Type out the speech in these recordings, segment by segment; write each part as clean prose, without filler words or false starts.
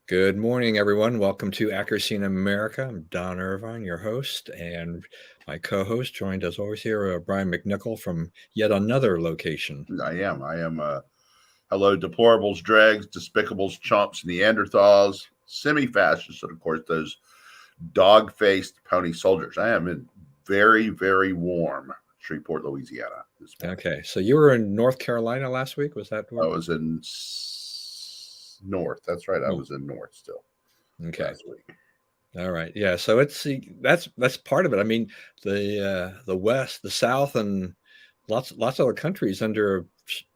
Good morning, everyone. Welcome to Accuracy in America. I'm Don Irvine, your host, and my co-host, joined as always here, Brian McNichol from yet another location. I am. Hello, deplorables, dregs, despicables, chumps, Neanderthals, semi-fascists, and of course those dog-faced pony soldiers. I am in very, very warm Shreveport, Louisiana this morning. Okay, so you were in North Carolina last week. Was that? I was in North. That's right. I was in North still. Okay. Last week. All right. Yeah. So that's part of it. I mean, the West, the South, and lots of other countries under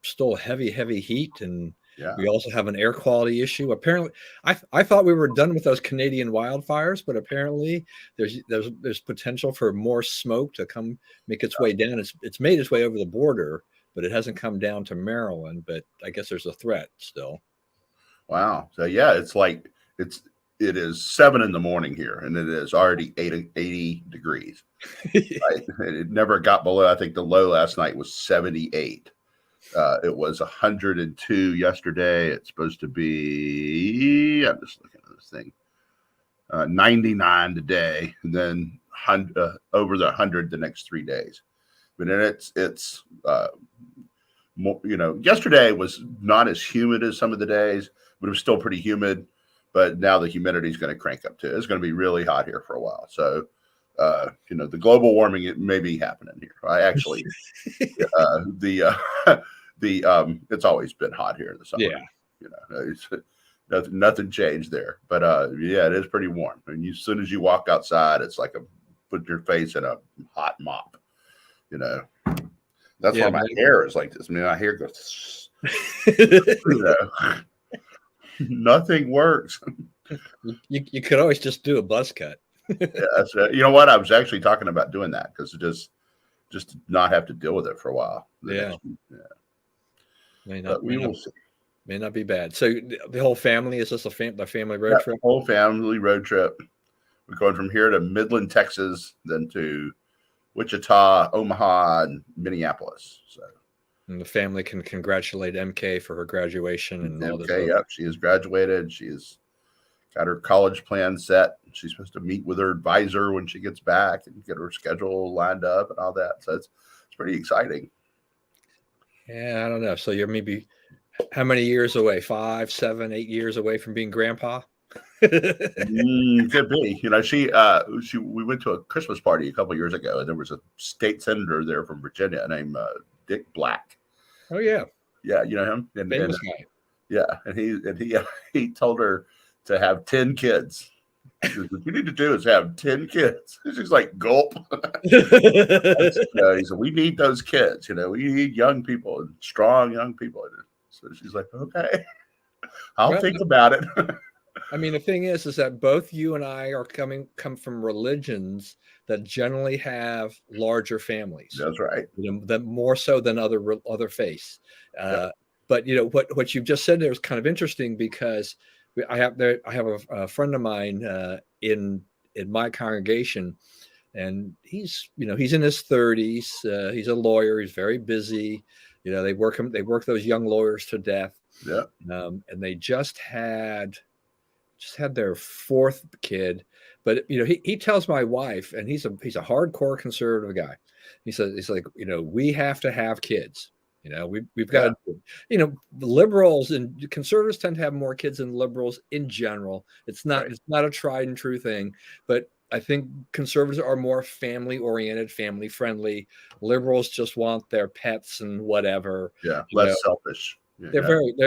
still heavy heat, and we also have an air quality issue. Apparently, I thought we were done with those Canadian wildfires, but apparently there's potential for more smoke to come make its way down. It's made its way over the border, but it hasn't come down to Maryland. But I guess there's a threat still. Wow. So yeah, it is 7 a.m. here, and it is already 80 degrees. Right? It never got below. I think the low last night was 78. It was 102 yesterday. It's supposed to be, I'm just looking at this thing, 99 today, and then over the 100 the next 3 days. But then it's more, yesterday was not as humid as some of the days, but it was still pretty humid. But now the humidity is going to crank up too. It's going to be really hot here for a while. So, the global warming, it may be happening here. I actually, it's always been hot here in the summer. Yeah. Nothing changed there. But it is pretty warm. And as soon as you walk outside, it's like put your face in a hot mop. That's why my hair is like this. I mean, my hair goes, nothing works. You could always just do a buzz cut. You know what? I was actually talking about doing that because just to not have to deal with it for a while. May not be bad. So the whole family, is this the family road trip? Whole family road trip. We're going from here to Midland, Texas, then to Wichita, Omaha, and Minneapolis. So. And the family can congratulate MK for her graduation and all this. Yep, she has graduated. She has got her college plan set. She's supposed to meet with her advisor when she gets back and get her schedule lined up and all that. So it's pretty exciting. Yeah, I don't know. So you're maybe how many years away? 5, 7, 8 years away from being grandpa? Could be. We went to a Christmas party a couple of years ago, and there was a state senator there from Virginia named Dick Black. Oh yeah, you know him. Famous guy. Yeah, and he told her to have 10 kids. What you need to do is have 10 kids. She's like, gulp. He said, we need those kids. We need young people and strong young people. So she's like, okay, I'll think about it. I mean, the thing is that both you and I come from religions that generally have larger families. That's right. That more so than other faiths. But what you've just said there is kind of interesting because I have a friend of mine in my congregation, and he's in his 30s. He's a lawyer. He's very busy. They work those young lawyers to death. Yeah. And they just had their 4th kid, but he tells my wife, and he's a hardcore conservative guy. He says, he's like, we have to have kids. We've got liberals and conservatives tend to have more kids than liberals in general. It's not a tried and true thing, but I think conservatives are more family oriented, family friendly. Liberals just want their pets and whatever. Yeah, less selfish. They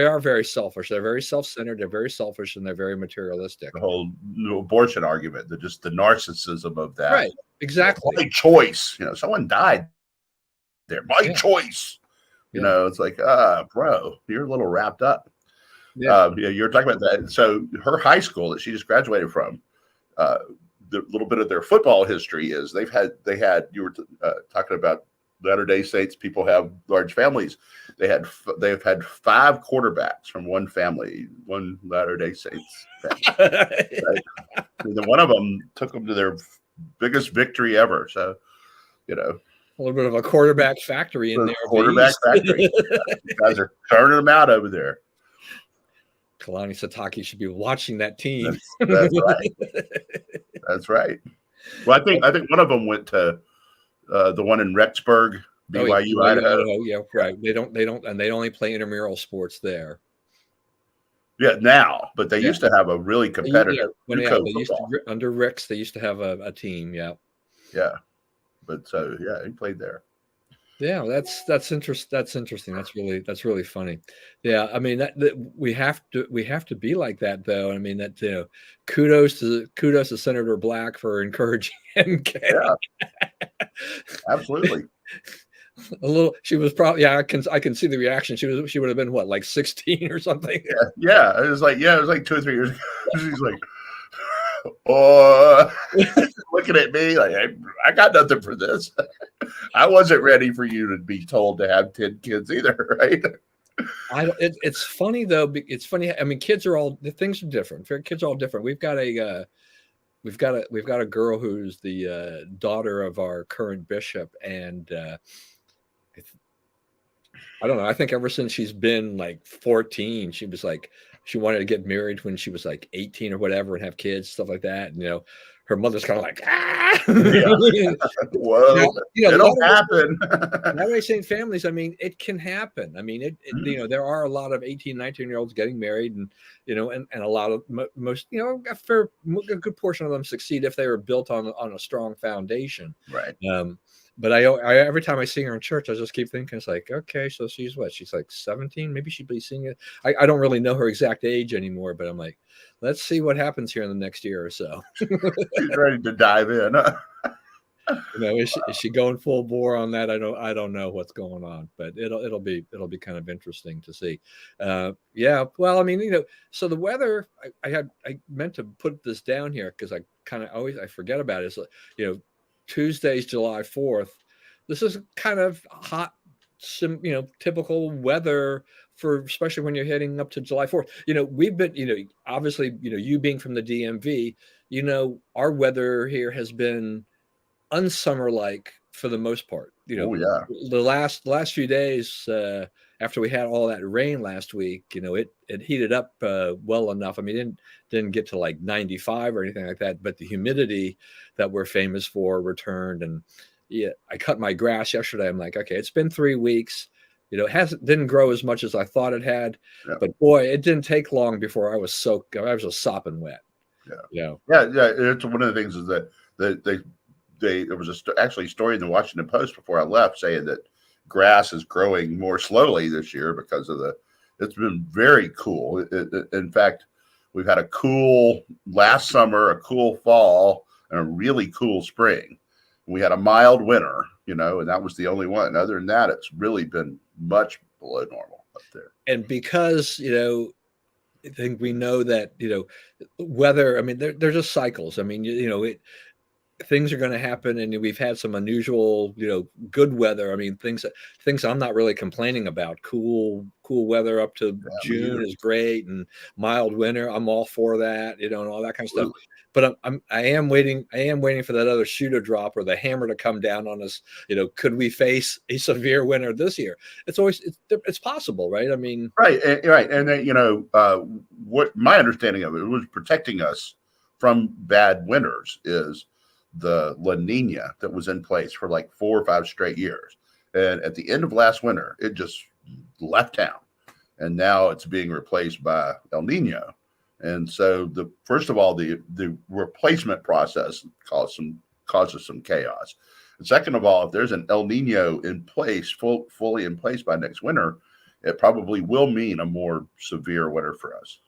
are very selfish. They're very self-centered. They're very selfish, and they're very materialistic. The whole abortion argument, just the narcissism of that. Right. Exactly. My choice. Someone died there. My choice. It's like, bro, you're a little wrapped up. Yeah. You're talking about that. So her high school that she just graduated from, the little bit of their football history is they had. You were talking about Latter-day Saints. People have large families. They've had 5 quarterbacks from one family, one Latter-day Saints family. Right? And then one of them took them to their biggest victory ever. So, a little bit of a quarterback factory in there. Quarterback factory. You guys are turning them out over there. Kalani Satake should be watching that team. That's right. That's right. Well, I think one of them went to the one in Rexburg, Oh yeah, BYU, BYU, Idaho. Idaho. Yeah, right. They don't, and they only play intramural sports there. Yeah, now, but they Yeah, used to have a really competitive JUCO they used football. to under Ricks. They used to have a team. Yeah. Yeah, but so yeah, he played there. Yeah, that's interesting. That's really funny. Yeah, I mean that we have to be like that though. I mean that kudos to Senator Black for encouraging MK. Yeah, absolutely. A little, she was probably, yeah, I can see the reaction. She would have been what, like 16 or something. Yeah. It was like 2 or 3 years ago. She's like, oh, looking at me like I got nothing for this. I wasn't ready for you to be told to have 10 kids either, right? It's funny though. It's funny. I mean, kids are all, the things are different. Kids are all different. We've got a girl who's the daughter of our current bishop, and I don't know. I think ever since she's been like 14, she was like, she wanted to get married when she was like 18 or whatever and have kids, stuff like that. And, her mother's kind of like, ah. Yeah. Whoa, Now, it'll happen. Latter-day Saint families, I mean, it can happen. I mean, there are a lot of 18, 19-year-olds getting married, and, and a lot of most, a good portion of them succeed if they were built on a strong foundation. Right. But I every time I see her in church, I just keep thinking, it's like, okay, so she's what? She's like 17. Maybe she'd be singing. I don't really know her exact age anymore, but I'm like, let's see what happens here in the next year or so. She's ready to dive in. Is she going full bore on that? I don't know what's going on, but it'll be kind of interesting to see. Yeah. Well, I mean, so the weather, I meant to put this down here because I kind of I forget about it. It's Tuesday's July 4th. This is kind of hot, typical weather for, especially when you're heading up to July 4th. We've been, obviously, you being from the DMV, our weather here has been unsummer-like for the most part. Oh yeah. The last few days after we had all that rain last week, it heated up well enough. I mean, it didn't get to like 95 or anything like that, but the humidity that we're famous for returned. And yeah, I cut my grass yesterday. I'm like, okay, it's been 3 weeks. It didn't grow as much as I thought it had, but boy, it didn't take long before I was soaked. I was just sopping wet. Yeah. It's one of the things is that there was actually a story in the Washington Post before I left saying that grass is growing more slowly this year because of it's been very cool. In fact, we've had a cool last summer, a cool fall, and a really cool spring. We had a mild winter, and that was the only one. Other than that, it's really been much below normal up there. And because, I think we know that, weather, I mean, they're just cycles. I mean, things are going to happen, and we've had some unusual, good weather. I mean, things I'm not really complaining about. Cool weather up to June is great, and mild winter, I'm all for that, and all that kind of stuff. But I am waiting for that other shoe to drop or the hammer to come down on us. Could we face a severe winter this year? It's possible, right? I mean, right. And then, what my understanding of it was protecting us from bad winters is the La Nina that was in place for like 4 or 5 straight years. And at the end of last winter, it just left town. And now it's being replaced by El Nino. And so first of all, the replacement process causes some chaos. And second of all, if there's an El Nino in place, fully in place by next winter, it probably will mean a more severe winter for us.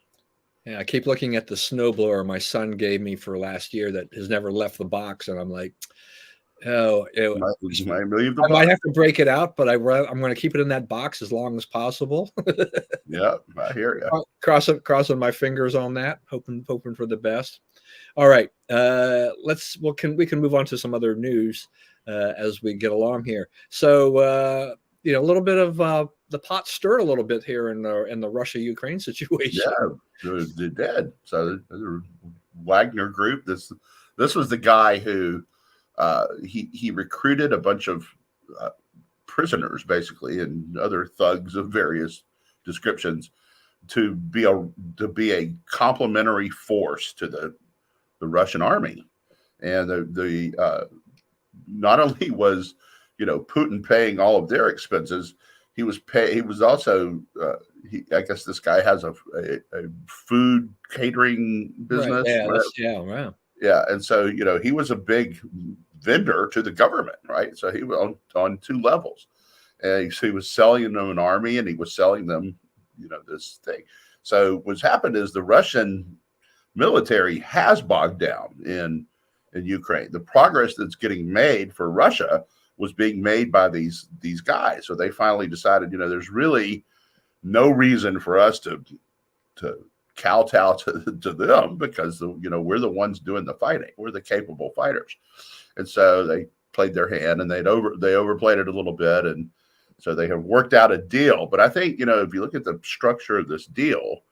Yeah, I keep looking at the snowblower my son gave me for last year that has never left the box, and I'm like, oh, I might have to break it out, but I'm going to keep it in that box as long as possible. Yeah, I hear you. Crossing my fingers on that, hoping for the best. All right, we can move on to some other news as we get along here. So a little bit of the pot stirred a little bit here in the Russia-Ukraine situation. Yeah, they did. So the Wagner Group. This was the guy who he recruited a bunch of prisoners, basically, and other thugs of various descriptions to be a complementary force to the Russian army. And the not only was, Putin paying all of their expenses, he was also I guess this guy has a food catering business. Right. Yeah. Wow. Yeah, and so he was a big vendor to the government, right? So he was on two levels, and he was selling them an army, and he was selling them, this thing. So what's happened is the Russian military has bogged down in Ukraine. The progress that's getting made for Russia was being made by these guys. So they finally decided, there's really no reason for us to kowtow to them, because we're the ones doing the fighting. We're the capable fighters, and so they played their hand, and they overplayed it a little bit, and so they have worked out a deal. But I think if you look at the structure of this deal,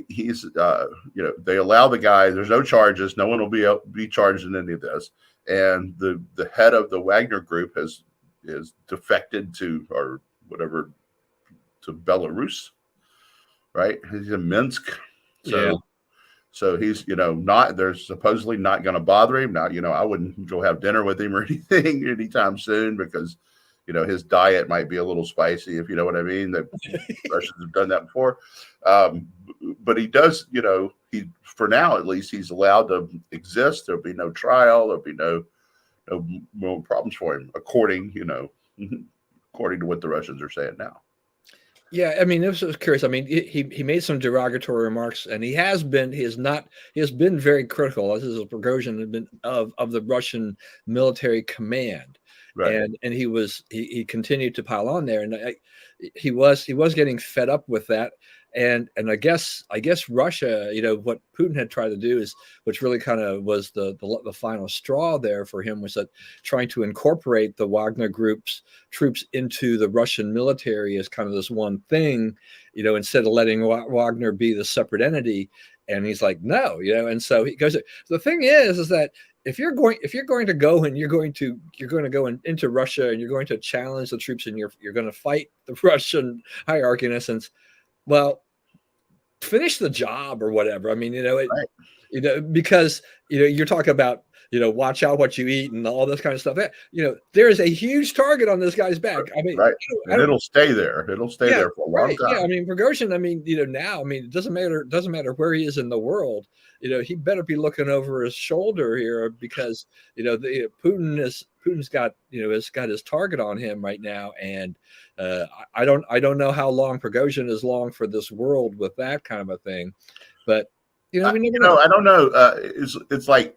he's they allow the guy. There's no charges. No one will be charged in any of this, and the head of the Wagner Group is defected to, or whatever, to Belarus. Right, he's in Minsk, so he's not. They're supposedly not going to bother him. Now I wouldn't go have dinner with him or anything anytime soon, because his diet might be a little spicy, if you know what I mean. The Russians have done that before, but he does. He, for now at least, he's allowed to exist. There'll be no trial. There'll be no problems for him, according to what the Russians are saying now. Yeah, I mean, this was curious. I mean, he made some derogatory remarks, and he has been very critical, as is Prigozhin, has been of the Russian military command, right. And he continued to pile on there, and he was getting fed up with that, and I guess Russia, what Putin had tried to do is, which really kind of was the final straw there for him, was that trying to incorporate the Wagner Group's troops into the Russian military as kind of this one thing, instead of letting Wagner be the separate entity. And he's like, no, and so he goes. The thing is that if you're going to go and you're going to go into Russia, and you're going to challenge the troops, and you're going to fight the Russian hierarchy, in essence, well, finish the job or whatever. I mean, right. Because you're talking about watch out what you eat and all this kind of stuff. There is a huge target on this guy's back. I mean, right, and it'll stay there. It'll stay there for a long time. Yeah, I mean, Prigozhin. I mean, now, I mean, it doesn't matter where he is in the world. He better be looking over his shoulder here, because Putin's got has got his target on him right now, and I don't know how long Prigozhin is long for this world with that kind of a thing, but we never know. I don't know. It's like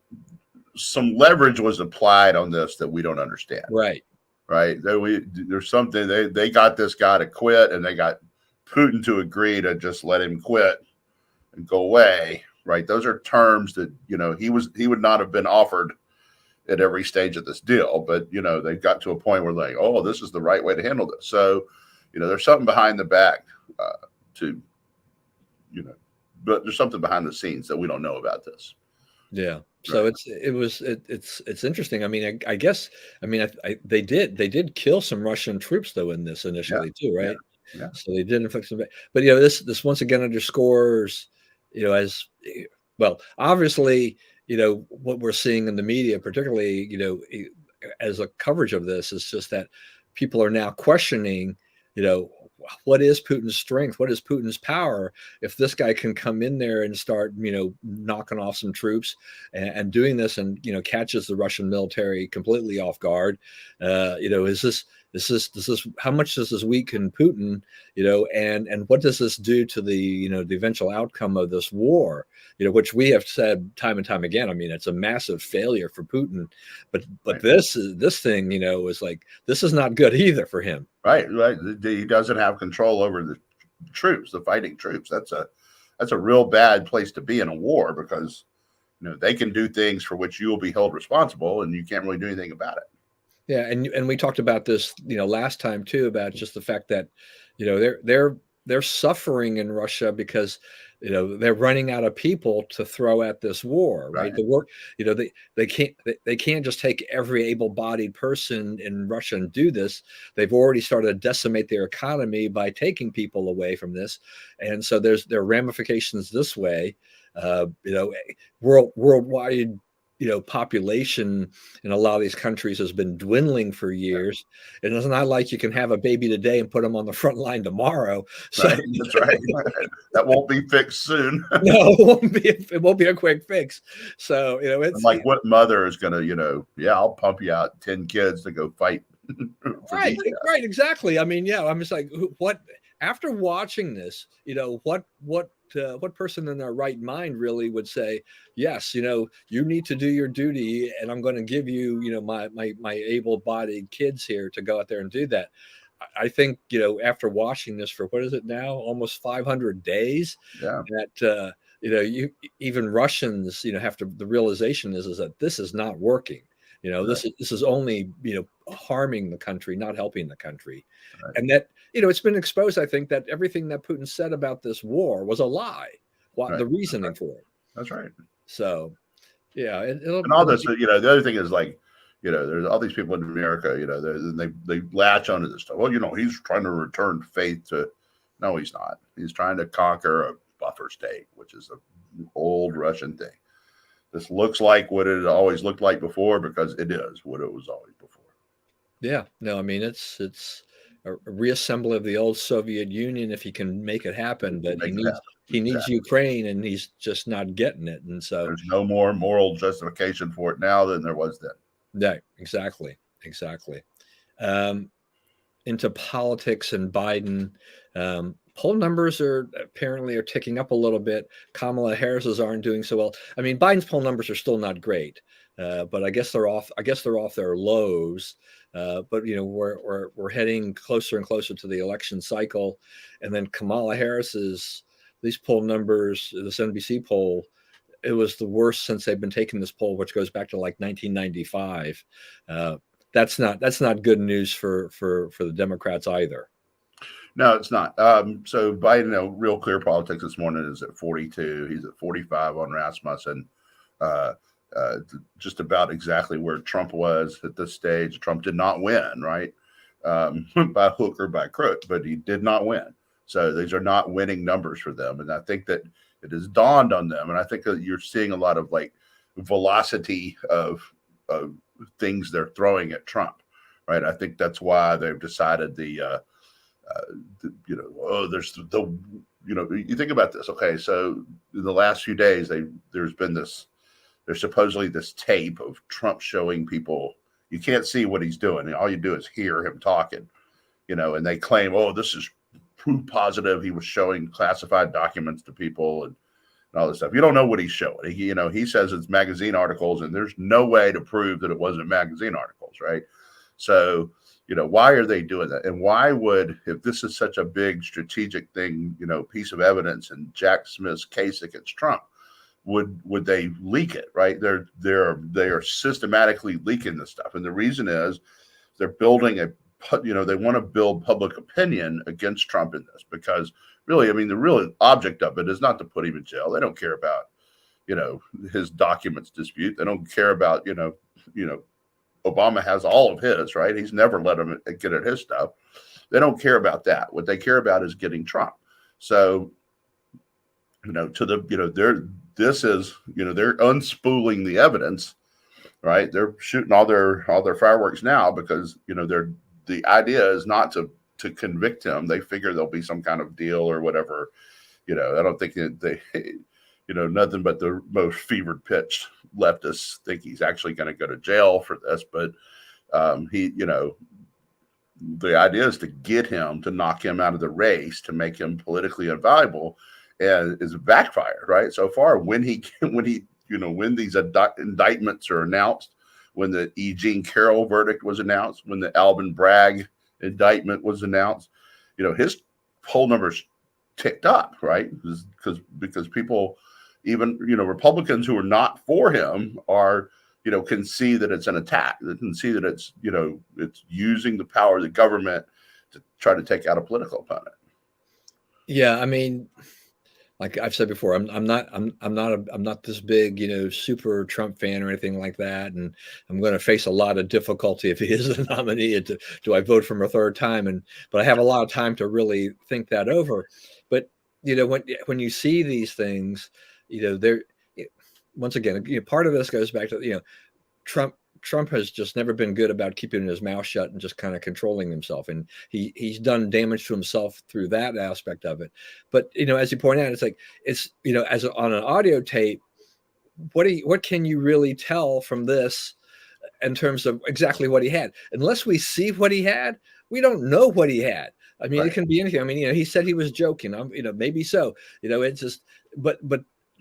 some leverage was applied on this that we don't understand. Right. There's something they got this guy to quit, and they got Putin to agree to just let him quit and go away. Right. Those are terms that, he would not have been offered at every stage of this deal. But, they got to a point where like, oh, this is the right way to handle this. So, there's something behind the back but there's something behind the scenes that we don't know about this. Yeah. So it's interesting. I mean, I guess, they did kill some Russian troops though in this initially too, right? Yeah. So they did inflict some, but this once again underscores, as well, obviously, what we're seeing in the media, particularly, as a coverage of this, is just that people are now questioning, what is Putin's strength? What is Putin's power? If this guy can come in there and start, knocking off some troops and doing this, and, catches the Russian military completely off guard, is this how much does this weaken Putin, and what does this do to the, the eventual outcome of this war, which we have said time and time again. I mean, it's a massive failure for Putin, but right. this thing, is like, this is not good either for him. Right. He doesn't have control over the troops, the fighting troops. That's a real bad place to be in a war, because, they can do things for which you will be held responsible, and you can't really do anything about it. Yeah, and we talked about this, last time too, about just the fact that, they're they're suffering in Russia because they're running out of people to throw at this war, right? Right. The war, they can't just take every able-bodied person in Russia and do this. They've already started to decimate their economy by taking people away from this, and so there are ramifications this way. Worldwide, population in a lot of these countries has been dwindling for years. And it's not like you can have a baby today and put them on the front line tomorrow. So Right. That's right. That won't be fixed soon. no, it won't be a quick fix. So, And like, what mother is going to, yeah, I'll pump you out 10 kids to go fight for right, these guys. right, exactly. I mean, yeah, I'm just like, what, after watching this, what person in their right mind really would say, yes, you need to do your duty, and I'm going to give you, my able-bodied kids here to go out there and do that. I think, after watching this for, what is it now, almost 500 days, Yeah. that even Russians, have to, the realization is that this is not working. Right. This is only, harming the country, not helping the country. Right. And that, it's been exposed, I think, that everything that Putin said about this war was a lie. Right. The reasoning for it. That's right. So, yeah. And all this, the other thing is, like, there's all these people in America, they latch onto this stuff. Well, he's trying to return faith to, no, he's not. He's trying to conquer a buffer state, which is an old Russian thing. This looks like what it always looked like before, because it is what it was always before. Yeah, no, I mean, it's a reassembly of the old Soviet Union if he can make it happen, but he needs Ukraine, and he's just not getting it. And so there's no more moral justification for it now than there was then. Yeah, exactly. Into politics and Biden. Poll numbers are ticking up a little bit. Kamala Harris's aren't doing so well. I mean, Biden's poll numbers are still not great, but I guess they're off their lows. But we're heading closer and closer to the election cycle, and then Kamala Harris's, these poll numbers, this NBC poll, it was the worst since they've been taking this poll, which goes back to like 1995. That's not good news for the Democrats either. No, it's not. So Biden, real clear politics this morning, is at 42. He's at 45 on Rasmussen. Just about exactly where Trump was at this stage. Trump did not win, right? By hook or by crook, but he did not win. So these are not winning numbers for them. And I think that it has dawned on them. And I think that you're seeing a lot of, like, velocity of things they're throwing at Trump, right? I think that's why they've decided you think about this. Okay, so in the last few days, there's supposedly this tape of Trump showing people. You can't see what he's doing. All you do is hear him talking, and they claim, oh, this is proof positive. He was showing classified documents to people and all this stuff. You don't know what he's showing. He says it's magazine articles, and there's no way to prove that it wasn't magazine articles, right? So, why are they doing that? And why would, if this is such a big strategic thing, piece of evidence in Jack Smith's case against Trump, would they leak it, right? They are systematically leaking this stuff. And the reason is they're building they want to build public opinion against Trump in this, because really, I mean, the real object of it is not to put him in jail. They don't care about, his documents dispute. They don't care about, Obama has all of his, right? He's never let him get at his stuff. They don't care about that. What they care about is getting Trump. So, they're unspooling the evidence, right? They're shooting all their fireworks now because, the idea is not to convict him. They figure there'll be some kind of deal or whatever. I don't think that they, nothing but the most fevered pitch leftists think he's actually going to go to jail for this. But the idea is to get him, to knock him out of the race, to make him politically invaluable, and is backfired, right? So far, when these indictments are announced, when the E. Jean Carroll verdict was announced, when the Alvin Bragg indictment was announced, his poll numbers ticked up, right? Because people, even, Republicans who are not for him are, can see that it's an attack. They can see that it's, it's using the power of the government to try to take out a political opponent. Yeah, I mean, like I've said before, I'm not this big, super Trump fan or anything like that, and I'm going to face a lot of difficulty if he is the nominee. Do I vote for him a third time? But I have a lot of time to really think that over. But when you see these things, they're once again, part of this goes back to Trump Trump has just never been good about keeping his mouth shut and just kind of controlling himself, and he's done damage to himself through that aspect of it. But as you point out, it's like on an audio tape, what can you really tell from this in terms of exactly what he had? Unless we see what he had, we don't know what he had. I mean, it Right. can be anything. I mean, he said he was joking. Maybe so. It's just, but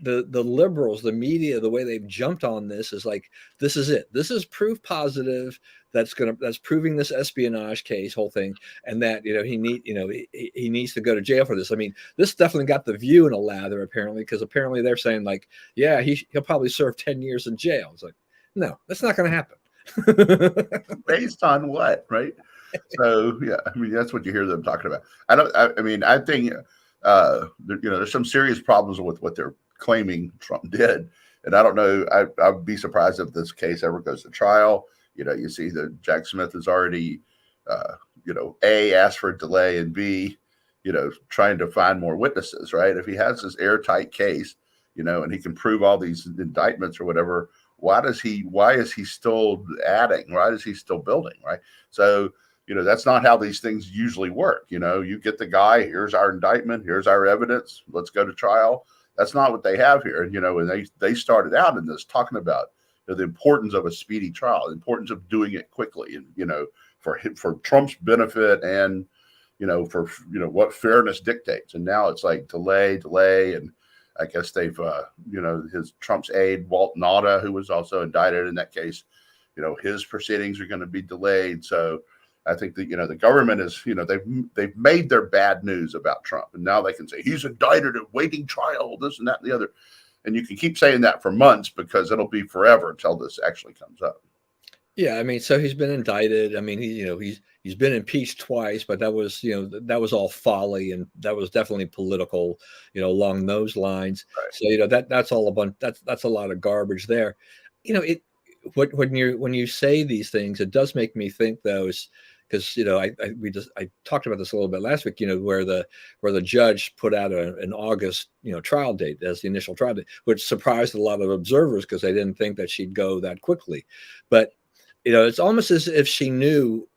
the liberals, the media, the way they've jumped on this is like, this is it. This is proof positive that's proving this espionage case whole thing, and that he needs to go to jail for this. I mean, this definitely got the View in a lather apparently, because apparently they're saying like, yeah, he'll probably serve 10 years in jail. It's like, no, that's not going to happen. Based on what, right? So yeah, I mean that's what you hear them talking about. I mean, I think there's some serious problems with what they're claiming Trump did, and I don't know. I'd be surprised if this case ever goes to trial. You see that Jack Smith has already, A, asked for a delay, and B, trying to find more witnesses. Right? If he has this airtight case, and he can prove all these indictments or whatever, why is he still adding? Why is he still building? Right? So that's not how these things usually work. You get the guy, here's our indictment, here's our evidence, let's go to trial. That's not what they have here. And they started out in this talking about the importance of a speedy trial, the importance of doing it quickly, and for Trump's benefit, and for what fairness dictates. And now it's like delay, and I guess they've his Trump's aide Walt Nauta, who was also indicted in that case, his proceedings are going to be delayed. So I think that the government is they've made their bad news about Trump, and now they can say he's indicted and waiting trial, this and that and the other, and you can keep saying that for months because it'll be forever until this actually comes up. Yeah, I mean, so he's been indicted. I mean, he's been impeached twice, but that was all folly, and that was definitely political, along those lines. Right. So that's all a bunch. That's a lot of garbage there. It when you say these things, it does make me think though, because I talked about this a little bit last week. Where the judge put out an August trial date as the initial trial date, which surprised a lot of observers because they didn't think that she'd go that quickly, but it's almost as if she knew,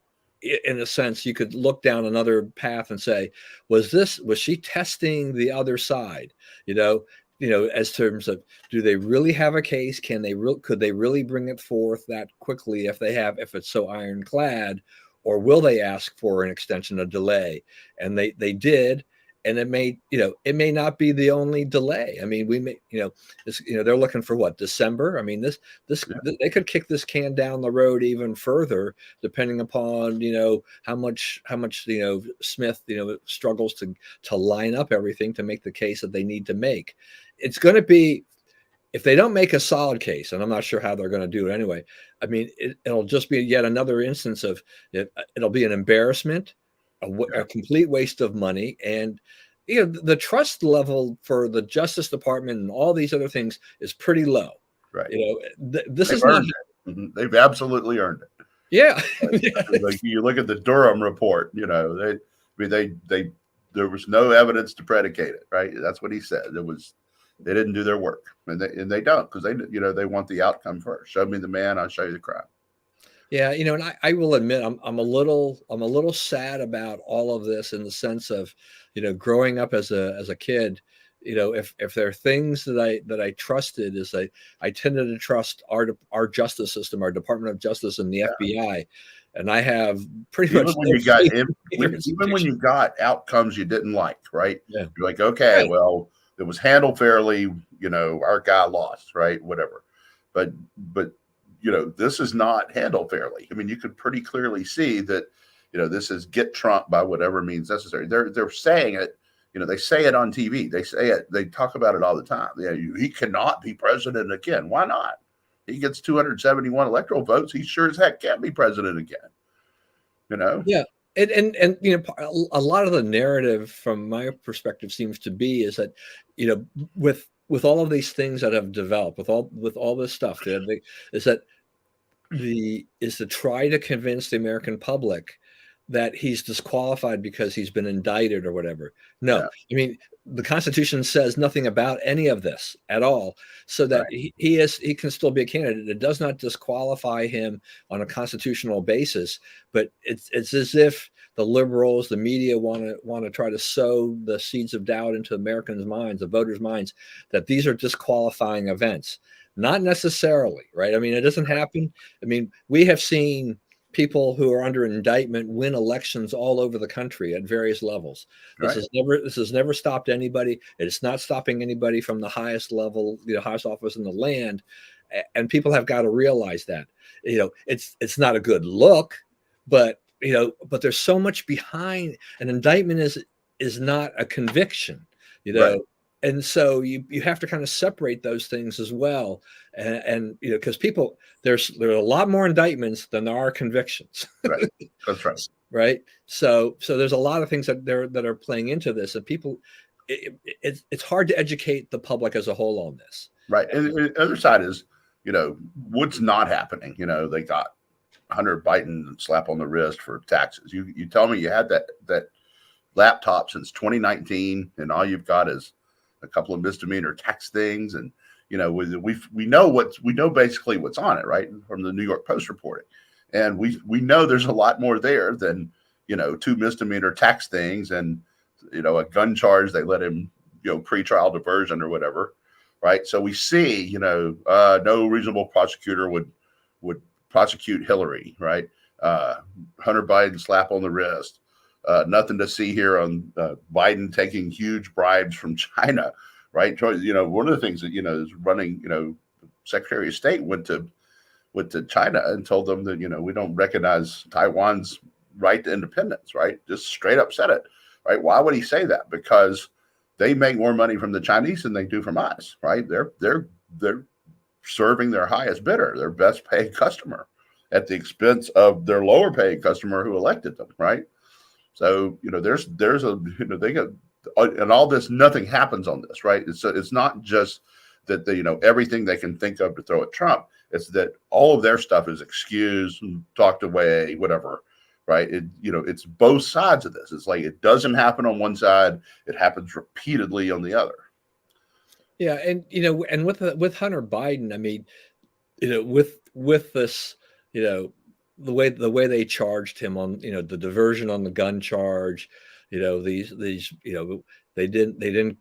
in a sense. You could look down another path and say, was she testing the other side? As terms of, do they really have a case? Could they really bring it forth that quickly if it's so ironclad, or will they ask for an extension, a delay? And they did. And it may not be the only delay. I mean, we may, they're looking for what, December? I mean, Yeah. they could kick this can down the road even further, depending upon, how much, Smith, struggles to line up everything to make the case that they need to make. It's going to be, if they don't make a solid case, and I'm not sure how they're going to do it anyway. I mean, it'll just be yet another instance of it'll be an embarrassment, a complete waste of money, and the trust level for the Justice Department and all these other things is pretty low. Right. This They've is not. earned it. They've absolutely earned it. Yeah. Like you look at the Durham report, they there was no evidence to predicate it, right? That's what he said. They didn't do their work, and they don't, because they want the outcome first. Show me the man, I'll show you the crime. Yeah, and I will admit I'm a little sad about all of this, in the sense of, growing up as a kid. If there are things that I trusted, is I tended to trust our justice system, our Department of Justice, and the FBI, and I have pretty Even much when no you got faith in either even when institution. you got outcomes you didn't like, right? Yeah, You're like, okay, right. well, it was handled fairly. Our guy lost, right? Whatever. But this is not handled fairly. I mean, you could pretty clearly see that, this is get Trump by whatever means necessary. They're saying it. They say it on TV. They say it. They talk about it all the time. He cannot be president again. Why not? He gets 271 electoral votes. He sure as heck can't be president again. Yeah. And a lot of the narrative from my perspective seems to be is that, with all of these things that have developed, with all this stuff, is that is to try to convince the American public that he's disqualified because he's been indicted or whatever. No, Yeah, I mean, the Constitution says nothing about any of this at all, so that right, he can still be a candidate. It does not disqualify him on a constitutional basis, but it's as if the liberals, the media want to try to sow the seeds of doubt into Americans' minds, the voters' minds, that these are disqualifying events. Not necessarily, right? I mean, it doesn't happen. I mean, we have seen people who are under indictment win elections all over the country at various levels. right, This has never stopped anybody. It's not stopping anybody from the highest level, highest office in the land. And people have got to realize that. It's not a good look, but but there's so much behind an indictment is not a conviction, you right, know. And so you have to kind of separate those things as well. And because there's a lot more indictments than there are convictions. right. That's right. Right. So there's a lot of things that are playing into this, and people, it's hard to educate the public as a whole on this. Right. And the other side is, what's not happening. They got Hunter Biden slap on the wrist for taxes. You tell me you had that laptop since 2019, and all you've got is a couple of misdemeanor tax things, and we know basically what's on it, right, from the New York Post reporting, and we know there's a lot more there than 2 misdemeanor tax things and a gun charge they let him pretrial diversion or whatever, right? So we see no reasonable prosecutor would prosecute Hillary, right? Hunter Biden slap on the wrist. Nothing to see here on Biden taking huge bribes from China, right? One of the things that is running. Secretary of State went to China and told them that we don't recognize Taiwan's right to independence, right? Just straight up said it, right? Why would he say that? Because they make more money from the Chinese than they do from us, right? They're serving their highest bidder, their best paid customer, at the expense of their lower paid customer who elected them, right? So there's a they got, and all this, nothing happens on this, right? It's not just that everything they can think of to throw at Trump. It's that all of their stuff is excused and talked away, whatever, right? It's both sides of this. It's like it doesn't happen on one side, it happens repeatedly on the other. Yeah, and and with Hunter Biden, I mean, with this, the way they charged him on, the diversion on the gun charge, these they didn't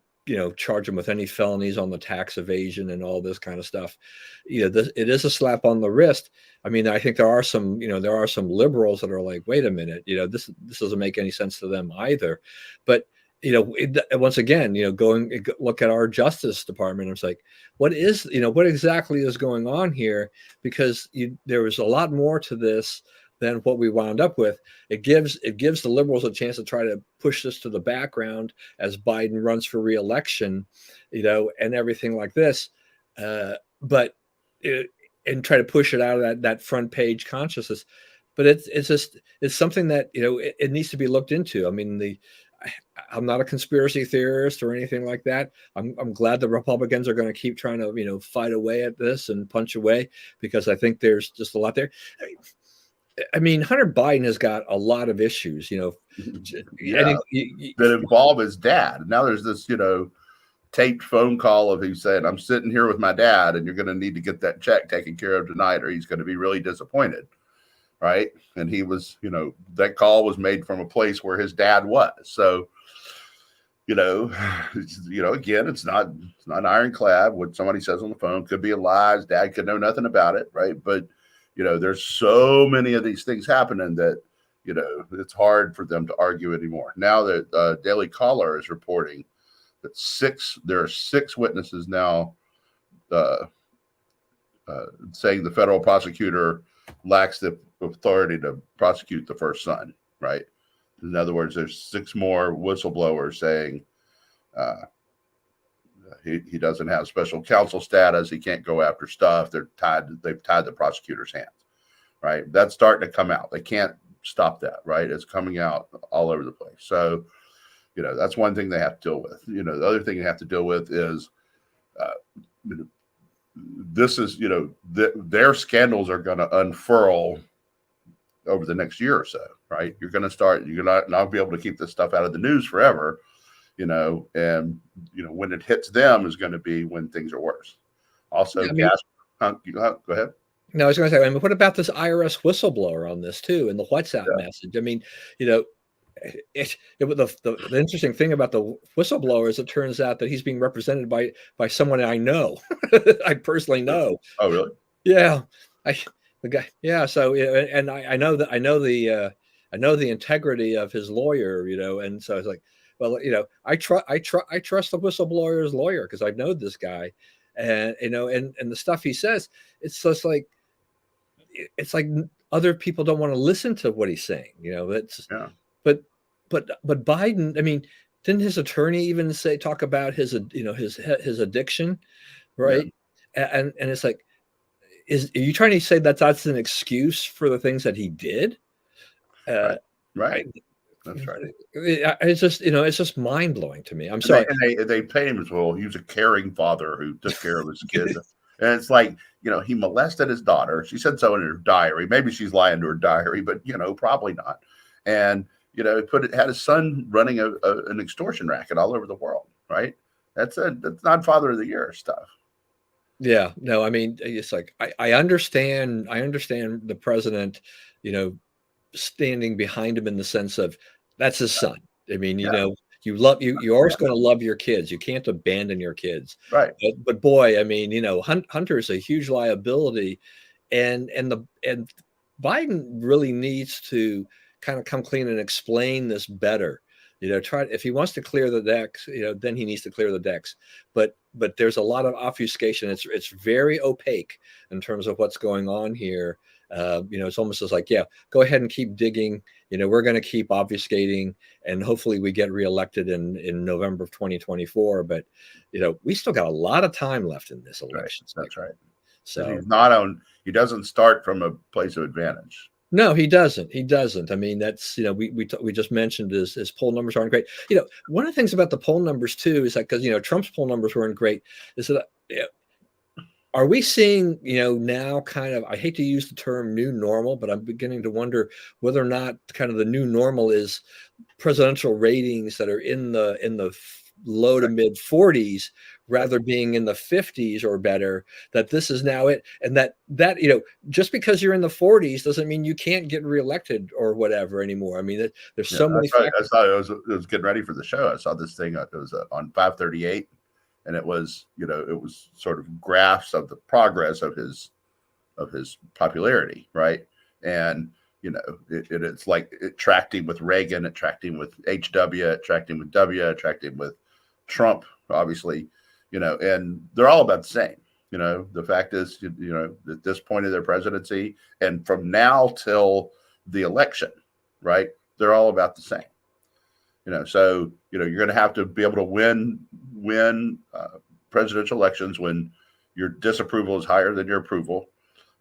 charge him with any felonies on the tax evasion and all this kind of stuff. It is a slap on the wrist. I mean, I think there are some liberals that are like, wait a minute, this doesn't make any sense to them either. But once again, look at our Justice Department. It's like, what exactly is going on here? Because there was a lot more to this than what we wound up with. It gives the liberals a chance to try to push this to the background as Biden runs for re-election, and everything like this. But and try to push it out of that front page consciousness. But it's something that it needs to be looked into. I mean, I'm not a conspiracy theorist or anything like that. I'm glad the Republicans are going to keep trying to fight away at this and punch away, because I think there's just a lot there. I mean, Hunter Biden has got a lot of issues, Yeah, that involve his dad. Now there's this taped phone call of him saying, "I'm sitting here with my dad, and you're going to need to get that check taken care of tonight, or he's going to be really disappointed." Right. And he was, that call was made from a place where his dad was. So, again, it's not ironclad. What somebody says on the phone could be a lie. His dad could know nothing about it. Right. But, there's so many of these things happening that, it's hard for them to argue anymore. Now that Daily Caller is reporting that there are 6 witnesses now saying the federal prosecutor lacks the authority to prosecute the first son, right? In other words, there's 6 more whistleblowers saying he doesn't have special counsel status. He can't go after stuff. They've tied the prosecutor's hands, right? That's starting to come out. They can't stop that, right? It's coming out all over the place. So, that's one thing they have to deal with. The other thing they have to deal with is this is, their scandals are going to unfurl over the next year or so, right? You're not be able to keep this stuff out of the news forever, and, when it hits them is going to be when things are worse. Also, yeah, go ahead. No, I was going to say, what about this IRS whistleblower on this too, and the WhatsApp message? I mean, the interesting thing about the whistleblower is it turns out that he's being represented by someone I know, I personally know. Oh, really? Yeah, the guy. Yeah, so and I know the integrity of his lawyer, and so I was like, well, I trust the whistleblower's lawyer because I know this guy, and and the stuff he says, it's just like. It's like other people don't want to listen to what he's saying, it's but Biden, I mean, didn't his attorney even talk about his addiction, right? And it's like, are you trying to say that that's an excuse for the things that he did? Right. That's right. It's just mind blowing to me. I'm sorry. They paid him as well. He was a caring father who took care of his kids. And it's like, he molested his daughter. She said so in her diary. Maybe she's lying to her diary, but, probably not. And, had his son running an extortion racket all over the world, right? That's not Father of the Year stuff. Yeah, no, I mean, it's like, I understand the president, standing behind him in the sense of that's his son. I mean, you're always going to love your kids. You can't abandon your kids. Right. But boy, I mean, Hunter is a huge liability, and Biden really needs to kind of come clean and explain this better. If he wants to clear the decks, then he needs to clear the decks. But there's a lot of obfuscation. It's very opaque in terms of what's going on here. It's almost as like, go ahead and keep digging. We're going to keep obfuscating, and hopefully we get reelected in November of 2024. But we still got a lot of time left in this election. Right. That's right. So he doesn't start from a place of advantage. No, he doesn't. I mean, that's, we just mentioned his poll numbers aren't great. One of the things about the poll numbers too is that because Trump's poll numbers weren't great, is that are we seeing now kind of, I hate to use the term new normal, but I'm beginning to wonder whether or not kind of the new normal is presidential ratings that are in the low to mid 40s rather being in the 50s or better, that this is now it. And that just because you're in the 40s doesn't mean you can't get reelected or whatever anymore. I mean, there's so many factors. I was getting ready for the show. I saw this thing. It was on 538, and it was sort of graphs of the progress of his popularity, right? And it's like it tracked him with Reagan, it tracked him with HW, it tracked him with W, it tracked him with Trump, obviously, and they're all about the same. The fact is, at this point of their presidency and from now till the election, right, they're all about the same. So, you're going to have to be able to win presidential elections when your disapproval is higher than your approval,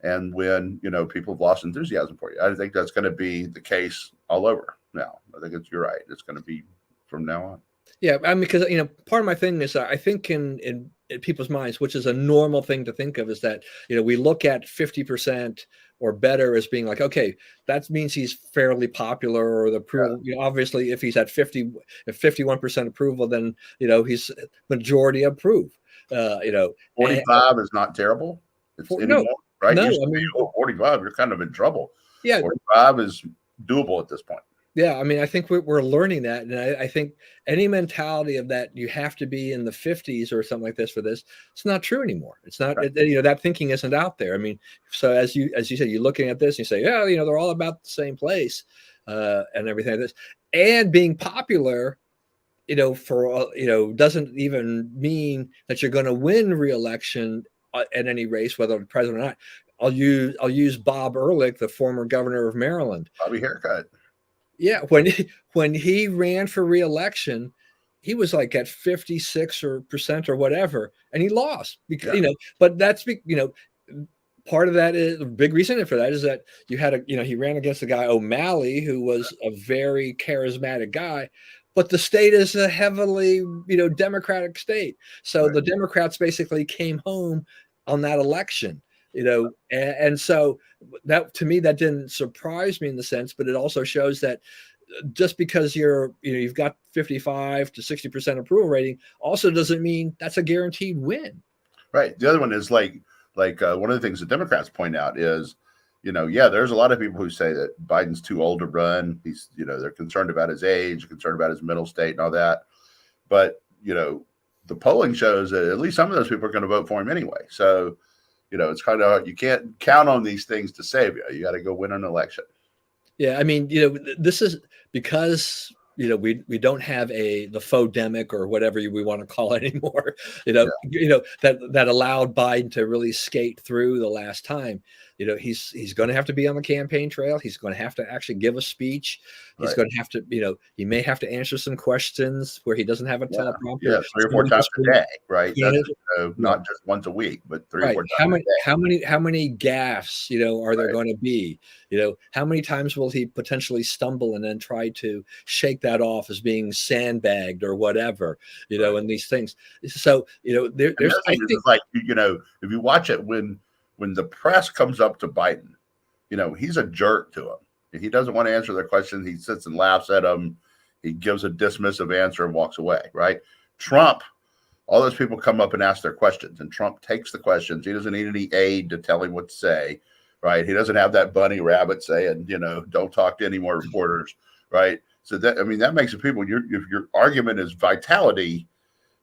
and when, people have lost enthusiasm for you. I think that's going to be the case all over now. I think you're right. It's going to be from now on. Yeah, I mean, because part of my thing is I think in people's minds, which is a normal thing to think of, is that we look at 50% or better as being like, okay, that means he's fairly popular, or the approval. Obviously, if he's at 51% approval, then he's majority approve. 45 is not terrible. It's anymore, right? No, 45, you're kind of in trouble. Yeah, 45 is doable at this point. Yeah, I mean, I think we're learning that, and I think any mentality of that you have to be in the 50s or something like this for this, it's not true anymore. It's not, right. That thinking isn't out there. I mean, so as you said, you're looking at this and you say, yeah, they're all about the same place, and everything like this, and being popular, doesn't even mean that you're going to win re-election at any race, whether the president or not. I'll use Bob Ehrlich, the former governor of Maryland. Bobby haircut. Yeah, when he ran for re-election, he was like at 56% or whatever, and he lost because but that's part of that is a big reason for that is that you had he ran against a guy O'Malley who was a very charismatic guy, but the state is a heavily Democratic state, so Right. the Democrats basically came home on that election, and so that, to me, that didn't surprise me in the sense, but it also shows that just because you've got 55 to 60% approval rating also doesn't mean that's a guaranteed win. Right. The other one is like one of the things the Democrats point out is, there's a lot of people who say that Biden's too old to run. He's, they're concerned about his age, concerned about his mental state and all that. But, the polling shows that at least some of those people are going to vote for him anyway. So, it's kind of, you can't count on these things to save you. You got to go win an election. Yeah. I mean, this is because we don't have the faux-demic or whatever we want to call it anymore. That allowed Biden to really skate through the last time. He's going to have to be on the campaign trail. He's going to have to actually give a speech. He's going to have to, he may have to answer some questions where he doesn't have a teleprompter. Yeah, 3 or 4 times a day, right? That's, not just once a week, but 3 or 4 times a day. How many gaffes, are there going to be? How many times will he potentially stumble and then try to shake that off as being sandbagged or whatever, and these things. So, there's like, if you watch it, when the press comes up to Biden, he's a jerk to him. If he doesn't want to answer their questions, he sits and laughs at them. He gives a dismissive answer and walks away, right? Trump, all those people come up and ask their questions, and Trump takes the questions. He doesn't need any aid to tell him what to say, right? He doesn't have that bunny rabbit saying, don't talk to any more reporters, right? So that makes the people, if your argument is vitality,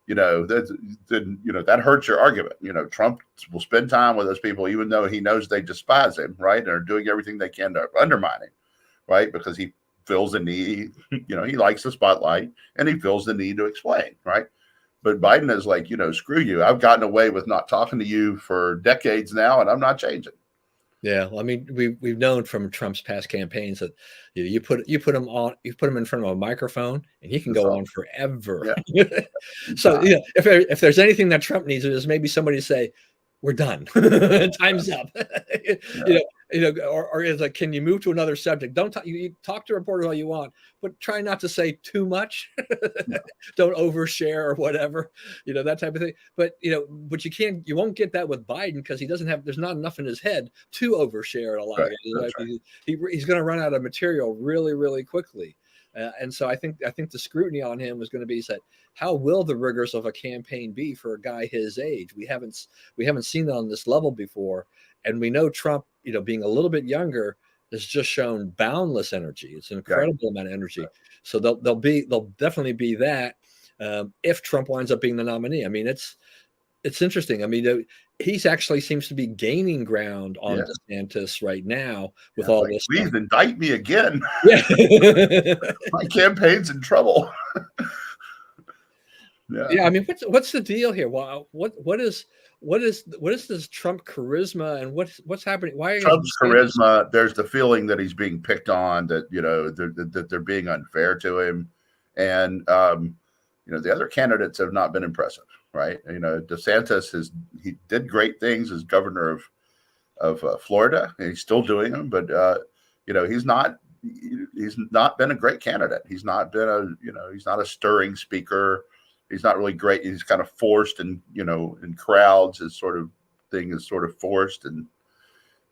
that hurts your argument. Trump will spend time with those people, even though he knows they despise him, right? And are doing everything they can to undermine him, right? Because he feels the need, he likes the spotlight and he feels the need to explain, right? But Biden is like, screw you. I've gotten away with not talking to you for decades now, and I'm not changing. Yeah, well, I mean, we've known from Trump's past campaigns that you put him in front of a microphone and he can go on forever. Yeah. So if there's anything that Trump needs, is maybe somebody to say, "We're done, time's up." Or is like, can you move to another subject? Don't talk. You talk to reporters all you want, but try not to say too much. Don't overshare or whatever, that type of thing. But but you won't get that with Biden because he doesn't have. There's not enough in his head to overshare it a lot. Right. Right. He's going to run out of material really, really quickly. And so I think the scrutiny on him is going to be that how will the rigors of a campaign be for a guy his age? We haven't seen it on this level before, and we know Trump, being a little bit younger, has just shown boundless energy. It's an incredible amount of energy. So they'll definitely be that if Trump winds up being the nominee. I mean, it's interesting. I mean, he's actually seems to be gaining ground on DeSantis right now with all this. Please stuff. Indict me again. Yeah. My campaign's in trouble. Yeah. I mean, what's the deal here? Wow. What is this Trump charisma and what's happening? Why are Trump's charisma? There's the feeling that he's being picked on, that that they're being unfair to him, and the other candidates have not been impressive, right? DeSantis he did great things as governor of Florida, and he's still doing them, but he's not been a great candidate. He's not been he's not a stirring speaker. He's not really great. He's kind of forced, and in crowds, his sort of thing is sort of forced, and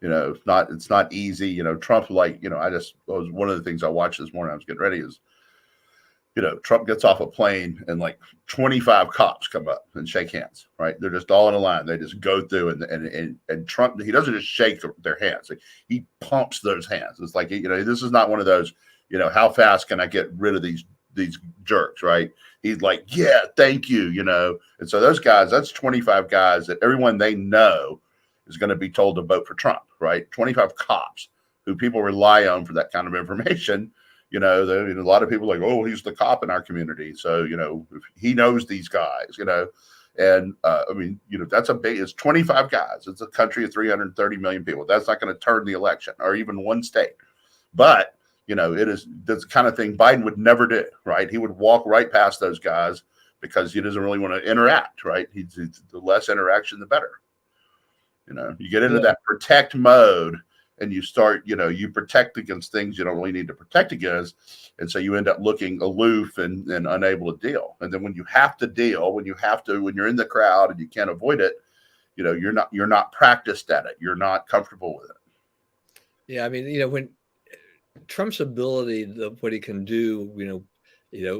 it's not easy. Trump, was one of the things I watched this morning. I was getting ready is, Trump gets off a plane and like 25 cops come up and shake hands. Right? They're just all in a line. They just go through, and Trump, he doesn't just shake their hands. He pumps those hands. It's like this is not one of those. How fast can I get rid of these jerks? Right? He's like, yeah, thank you, And so those guys, that's 25 guys that everyone they know is going to be told to vote for Trump, right? 25 cops who people rely on for that kind of information. A lot of people are like, oh, he's the cop in our community. So, if he knows these guys, and that's it's 25 guys. It's a country of 330 million people. That's not going to turn the election or even one state. But it is the kind of thing Biden would never do, right? He would walk right past those guys because he doesn't really want to interact, right? The less interaction, the better. You get into that protect mode, and you start, you protect against things you don't really need to protect against. And so you end up looking aloof and unable to deal. And then when you have to deal, when you're in the crowd and you can't avoid it, you're not practiced at it. You're not comfortable with it. Yeah. I mean, when Trump's ability, what he can do,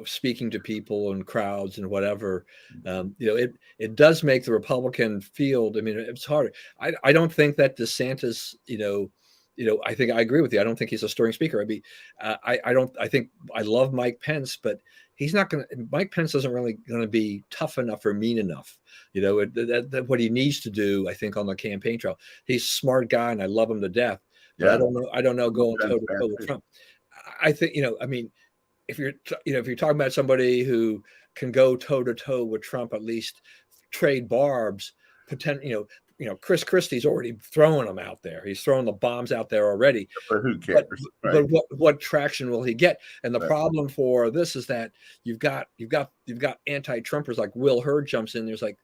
speaking to people and crowds and whatever, it does make the Republican field. I mean, it's harder. I don't think that DeSantis, I think I agree with you. I don't think he's a stirring speaker. I mean, I think I love Mike Pence, but he's not going to, Mike Pence isn't really going to be tough enough or mean enough. What he needs to do, I think, on the campaign trail. He's a smart guy and I love him to death, but I don't know going toe to toe with Trump. I think, I mean, if you're talking about somebody who can go toe to toe with Trump, at least trade barbs, Chris Christie's already throwing them out there. He's throwing the bombs out there already. But who cares? But what traction will he get? And the problem for this is that you've got anti-Trumpers like Will Hurd jumps in. There's like,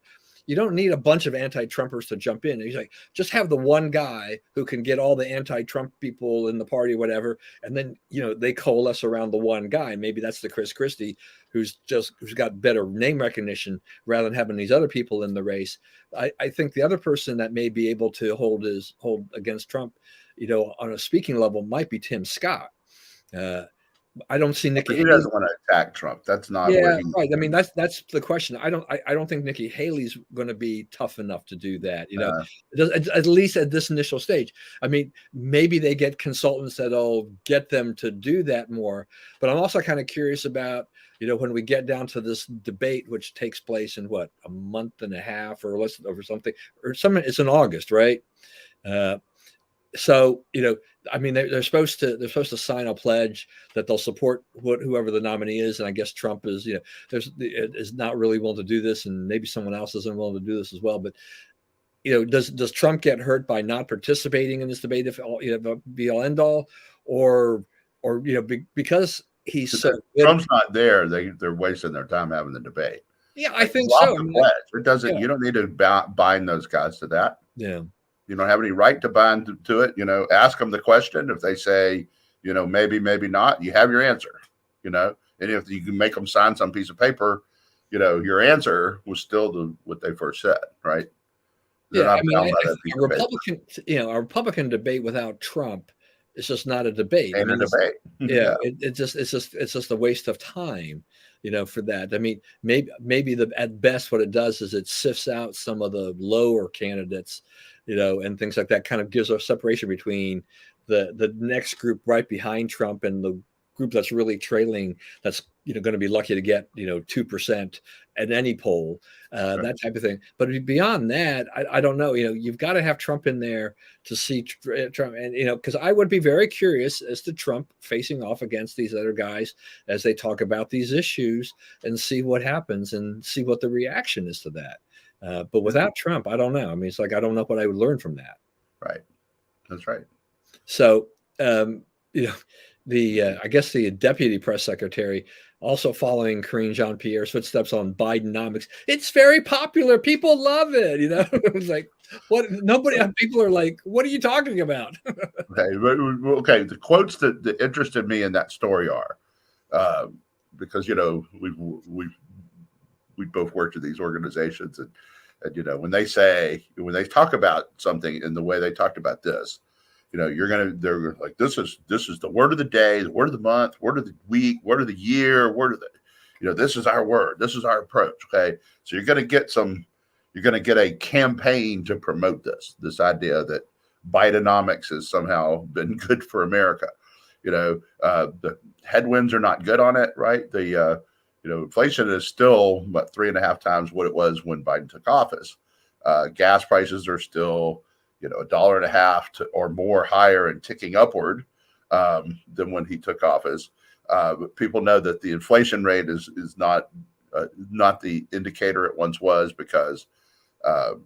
you don't need a bunch of anti-Trumpers to jump in. He's like, just have the one guy who can get all the anti-Trump people in the party, whatever. And then, they coalesce around the one guy. Maybe that's the Chris Christie who's got better name recognition rather than having these other people in the race. I think the other person that may be able to hold against Trump, on a speaking level might be Tim Scott. I don't see Nikki. He doesn't want to attack Trump. That's not. Yeah, right. I mean, that's the question. I don't think Nikki Haley's going to be tough enough to do that. At least at this initial stage. I mean, maybe they get consultants that'll get them to do that more. But I'm also kind of curious about, when we get down to this debate, which takes place in a month and a half or less over something, it's in August, right? So, I mean, they're supposed to sign a pledge that they'll support whoever the nominee is, and I guess Trump is not really willing to do this, and maybe someone else isn't willing to do this as well. But does Trump get hurt by not participating in this debate if be all end all, or because he's so Trump's not there, they're wasting their time having the debate. Yeah, I think so. It doesn't. You don't need to bind those guys to that. Yeah. You don't have any right to bind to it. Ask them the question. If they say, maybe, maybe not, you have your answer, and if you can make them sign some piece of paper, your answer was still what they first said, right? They're I mean, a Republican debate without Trump is just not a debate. Ain't a debate. Yeah. It's just a waste of time, for that. I mean, maybe at best what it does is it sifts out some of the lower candidates, and things like that, kind of gives a separation between the next group right behind Trump and the group that's really trailing, that's going to be lucky to get 2% at any poll, that type of thing. But beyond that, I don't know. You've got to have Trump in there to see Trump, and because I would be very curious as to Trump facing off against these other guys as they talk about these issues and see what happens and see what the reaction is to that. But without Trump, I don't know. I mean, it's like I don't know what I would learn from that. Right. That's right. So, I guess the deputy press secretary also following Karine Jean-Pierre's footsteps on Bidenomics. It's very popular. People love it. It was like, people are like, what are you talking about? Okay. The quotes that interested me in that story are, because, we both worked at these organizations, and when they talk about something in the way they talked about this, they're like, this is the word of the day, the word of the month, word of the week, word of the year, word of the, this is our word, this is our approach. Okay. So you're going to get a campaign to promote this idea that Bidenomics has somehow been good for America. The headwinds are not good on it, right? The, inflation is still about 3.5 times what it was when Biden took office. Gas prices are still, $1.50 or more higher and ticking upward than when he took office. But people know that the inflation rate is not the indicator it once was, because the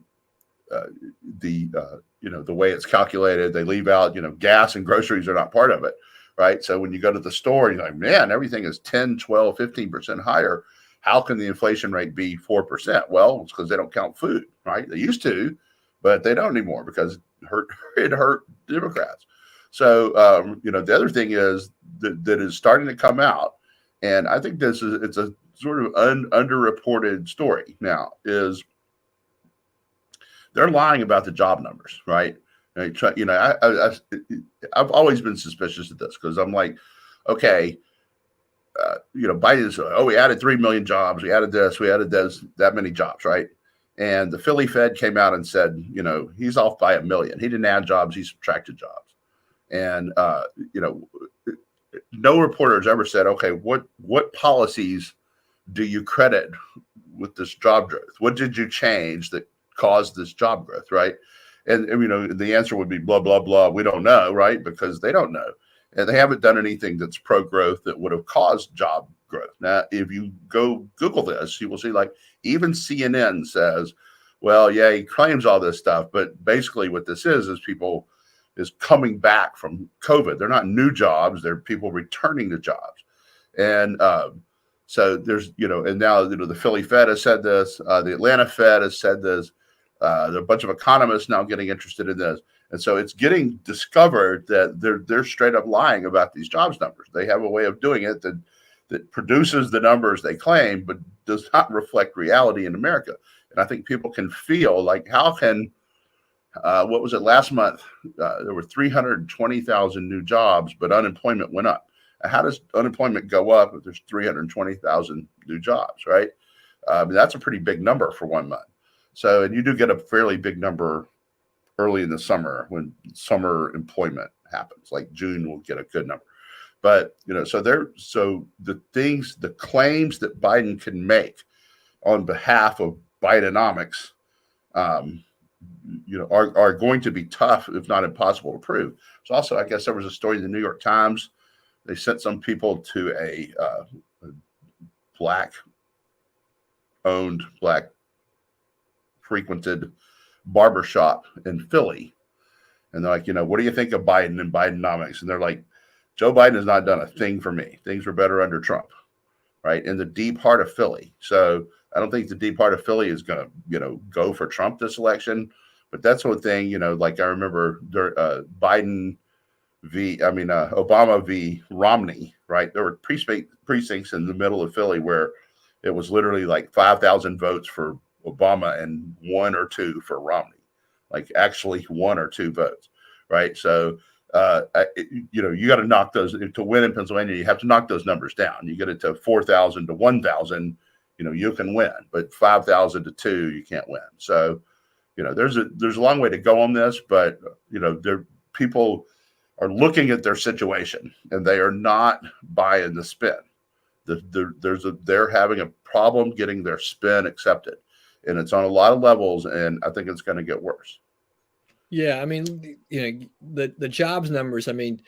way it's calculated, they leave out, gas and groceries are not part of it. Right. So when you go to the store, you're like, man, everything is 10, 12, 15% higher. How can the inflation rate be 4%? Well, it's because they don't count food. Right. They used to, but they don't anymore because it hurt Democrats. So the other thing is that is starting to come out, and I think it's a sort of underreported story now, is they're lying about the job numbers, right? I've always been suspicious of this because I'm like, okay, Biden's, we added 3 million jobs, we added this, we added that many jobs, right? And the Philly Fed came out and said, he's off by 1 million. He didn't add jobs, he subtracted jobs. And no reporter has ever said, okay, what policies do you credit with this job growth? What did you change that caused this job growth, right? And the answer would be blah, blah, blah. We don't know, right? Because they don't know. And they haven't done anything that's pro-growth that would have caused job growth. Now, if you go Google this, you will see like even CNN says, well, yeah, he claims all this stuff, but basically what this is people is coming back from COVID. They're not new jobs. They're people returning to jobs. And so there's, and now, the Philly Fed has said this, the Atlanta Fed has said this, there are a bunch of economists now getting interested in this. And so it's getting discovered that they're straight up lying about these jobs numbers. They have a way of doing it that produces the numbers they claim, but does not reflect reality in America. And I think people can feel like, how can, what was it last month? There were 320,000 new jobs, but unemployment went up. How does unemployment go up if there's 320,000 new jobs, right? That's a pretty big number for 1 month. So, and you do get a fairly big number early in the summer when summer employment happens, like June will get a good number. But, so the claims that Biden can make on behalf of Bidenomics, are going to be tough, if not impossible to prove. So also, I guess there was a story in the New York Times. They sent some people to a Black-owned, Black-frequented barbershop in Philly. And they're like, what do you think of Biden and Bidenomics? And they're like, Joe Biden has not done a thing for me. Things were better under Trump, right? In the deep heart of Philly. So I don't think the deep heart of Philly is going to, go for Trump this election. But that's one thing, like I remember Obama v. Romney, right? There were precincts in the middle of Philly where it was literally like 5,000 votes for Obama and 1 or 2 for Romney, like actually 1 or 2 votes, right? So, you got to knock those to win in Pennsylvania. You have to knock those numbers down. You get it to 4,000 to 1,000, you can win, but 5,000 to 2, you can't win. So, there's a long way to go on this, but people are looking at their situation and they are not buying the spin. They're having a problem getting their spin accepted, and it's on a lot of levels, and I think it's going to get worse. Yeah, I mean, the jobs numbers, I mean,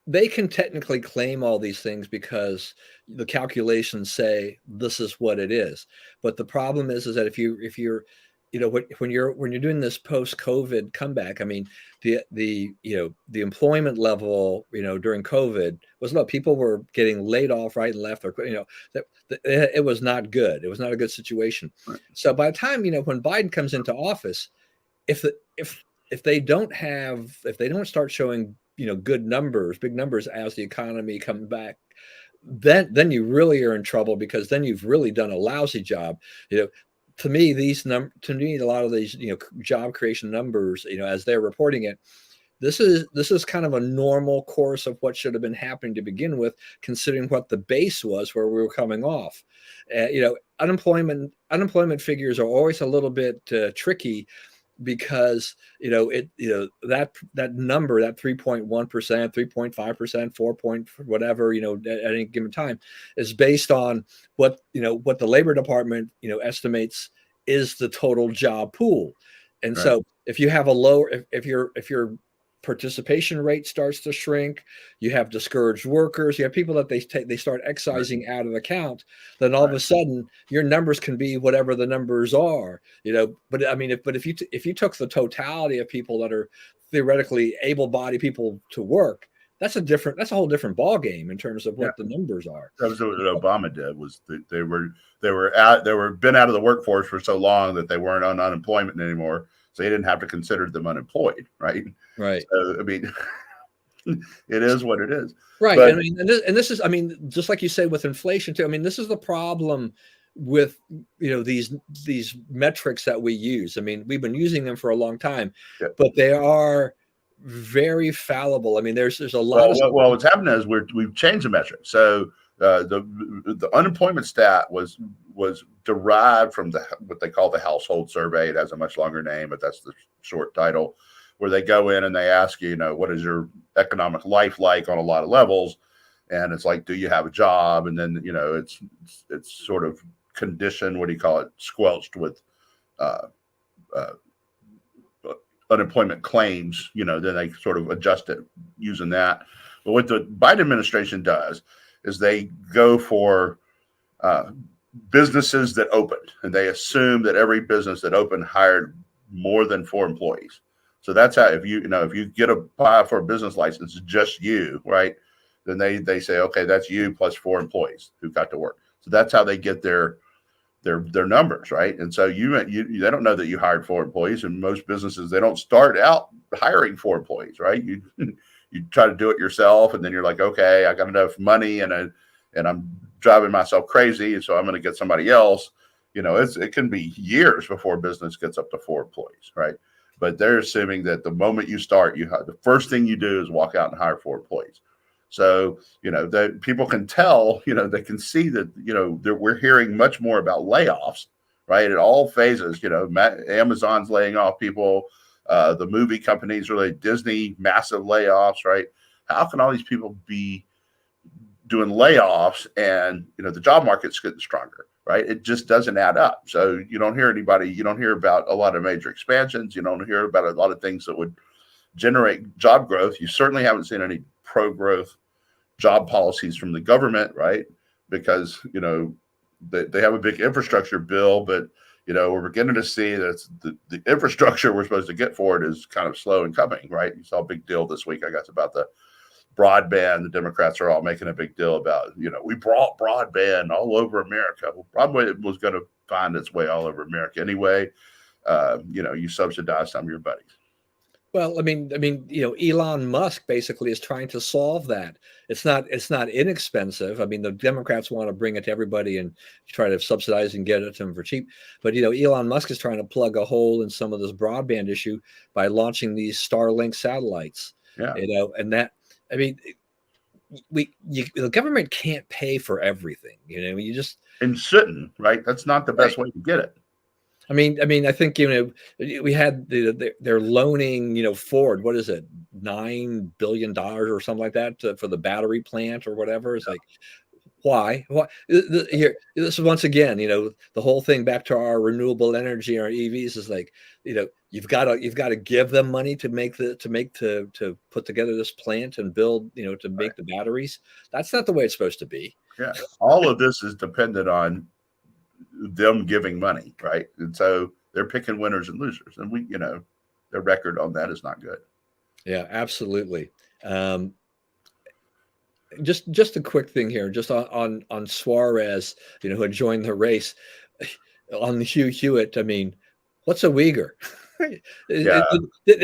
they can technically claim all these things because the calculations say this is what it is. But the problem is that if you're when you're doing this post-COVID comeback, I mean, the employment level, during COVID was low. People were getting laid off right and left, or it was not good. It was not a good situation. Right. So by the time when Biden comes into office, if they don't start showing good numbers, big numbers as the economy comes back, then you really are in trouble, because then you've really done a lousy job. To me, a lot of these job creation numbers, as they're reporting it, this is kind of a normal course of what should have been happening to begin with, considering what the base was where we were coming off. Unemployment figures are always a little bit tricky, because that number, that 3.1%, 3.5%, 4 point whatever, at any given time, is based on what the Labor Department estimates is the total job pool. And right. So if you have a lower, if your participation rate starts to shrink, you have discouraged workers, you have people that they start excising out of the count, then all of a sudden your numbers can be whatever the numbers are, but I mean, if you took the totality of people that are theoretically able-bodied people to work, that's a whole different ball game in terms of Yeah. what the numbers are. That was what Obama did. Was that they were been out of the workforce for so long that they weren't on unemployment anymore, so he didn't have to consider them unemployed, right? Right. So I mean, it is what it is. Right. But I mean, and this is, I mean, just like you say with inflation too. I mean, this is the problem with these metrics that we use. I mean, we've been using them for a long time, yeah. but they are very fallible. I mean, there's a lot of what's happening is we've changed the metric. So the unemployment stat was derived from what they call the household survey. It has a much longer name, but that's the short title, where they go in and they ask you, what is your economic life like on a lot of levels, and it's like, do you have a job? And then it's sort of conditioned, what do you call it, squelched with unemployment claims. Then they sort of adjust it using that. But what the Biden administration does is they go for businesses that opened, and they assume that every business that opened hired more than 4 employees. So that's how, if you get apply for a business license, just you, right? Then they say, okay, that's you plus 4 employees who got to work. So that's how they get their numbers, right? And so they don't know that you hired 4 employees, and most businesses, they don't start out hiring 4 employees, right? You try to do it yourself, and then you're like, okay, I got enough money, and I'm driving myself crazy, and so I'm going to get somebody else. It can be years before business gets up to 4 employees, right? But they're assuming that the moment you start, the first thing you do is walk out and hire 4 employees. So, that people can tell, they can see that, we're hearing much more about layoffs, right? At all phases, Amazon's laying off people, the movie companies, really Disney, massive layoffs, right? How can all these people be doing layoffs and, the job market's getting stronger, right? It just doesn't add up. So you don't hear about a lot of major expansions. You don't hear about a lot of things that would generate job growth. You certainly haven't seen any pro-growth job policies from the government, right? Because, they have a big infrastructure bill, but, we're beginning to see that the infrastructure we're supposed to get for it is kind of slow in coming, right? You saw a big deal this week, I guess, about the broadband. The Democrats are all making a big deal about, we brought broadband all over America. Well, broadband was going to find its way all over America anyway. You subsidize some of your buddies. Well, I mean, Elon Musk basically is trying to solve that. It's not inexpensive. I mean, the Democrats want to bring it to everybody and try to subsidize and get it to them for cheap. But Elon Musk is trying to plug a hole in some of this broadband issue by launching these Starlink satellites. Yeah. And that, I mean, the government can't pay for everything. You just and shouldn't, right? That's not the best way to get it. I mean, I think we had they're loaning Ford, what is it, $9 billion or something like that for the battery plant or whatever. It's like, why? Here, this is once again, the whole thing back to our renewable energy, our EVs is like, you've got to give them money to put together this plant and build, to make the batteries. That's not the way it's supposed to be. Yeah, all of this is dependent on them giving money, right? And so they're picking winners and losers, and their record on that is not good. Yeah, absolutely. Just a quick thing here, just on Suarez, who had joined the race on the Hugh Hewitt. I mean, what's a Uyghur? Yeah.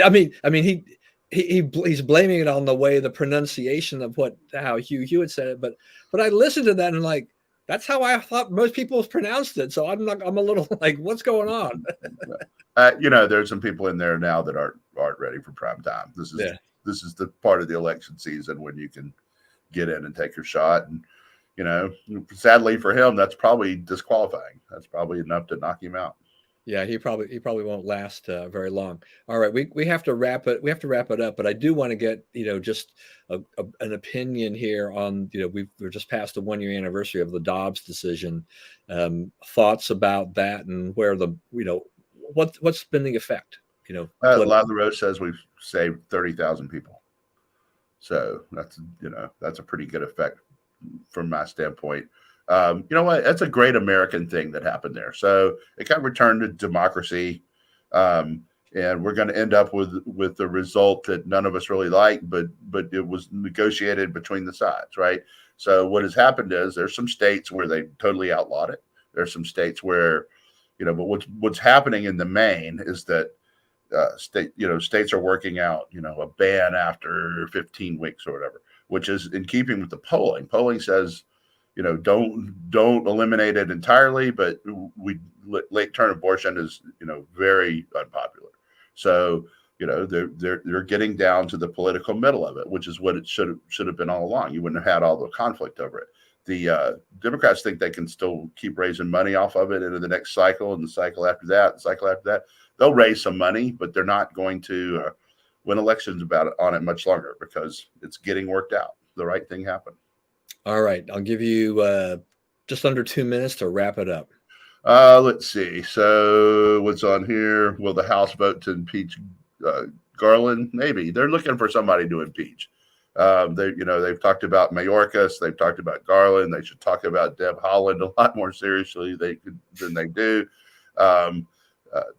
I mean, he's blaming it on the pronunciation of how Hugh Hewitt said it, but I listened to that and like, that's how I thought most people pronounced it. So I'm a little like, what's going on? There's some people in there now that aren't ready for prime time. This is the part of the election season when you can get in and take your shot. And, sadly for him, that's probably disqualifying. That's probably enough to knock him out. Yeah, he probably won't last very long. All right, we have to wrap it. We have to wrap it up. But I do want to get just an opinion here on we're just past the 1-year anniversary of the Dobbs decision. Thoughts about that and where what's been the effect? LaRoche says we've saved 30,000 people. So that's a pretty good effect from my standpoint. You know what? That's a great American thing that happened there. So it got returned to democracy. and we're going to end up with the result that none of us really like, but it was negotiated between the sides, right? So what has happened is there's some states where they totally outlawed it. There's some states where, but what's happening in the main is that states are working out, a ban after 15 weeks or whatever, which is in keeping with the polling. Polling says, don't eliminate it entirely, but late term abortion is, very unpopular. So, they're getting down to the political middle of it, which is what it should have been all along. You wouldn't have had all the conflict over it. The Democrats think they can still keep raising money off of it into the next cycle and the cycle after that, the cycle after that. They'll raise some money, but they're not going to win elections on it much longer because it's getting worked out. The right thing happened. All right. I'll give you just under 2 minutes to wrap it up. Let's see. So what's on here? Will the House vote to impeach Garland? Maybe. They're looking for somebody to impeach. They've talked about Mayorkas. They've talked about Garland. They should talk about Deb Haaland a lot more seriously than they do.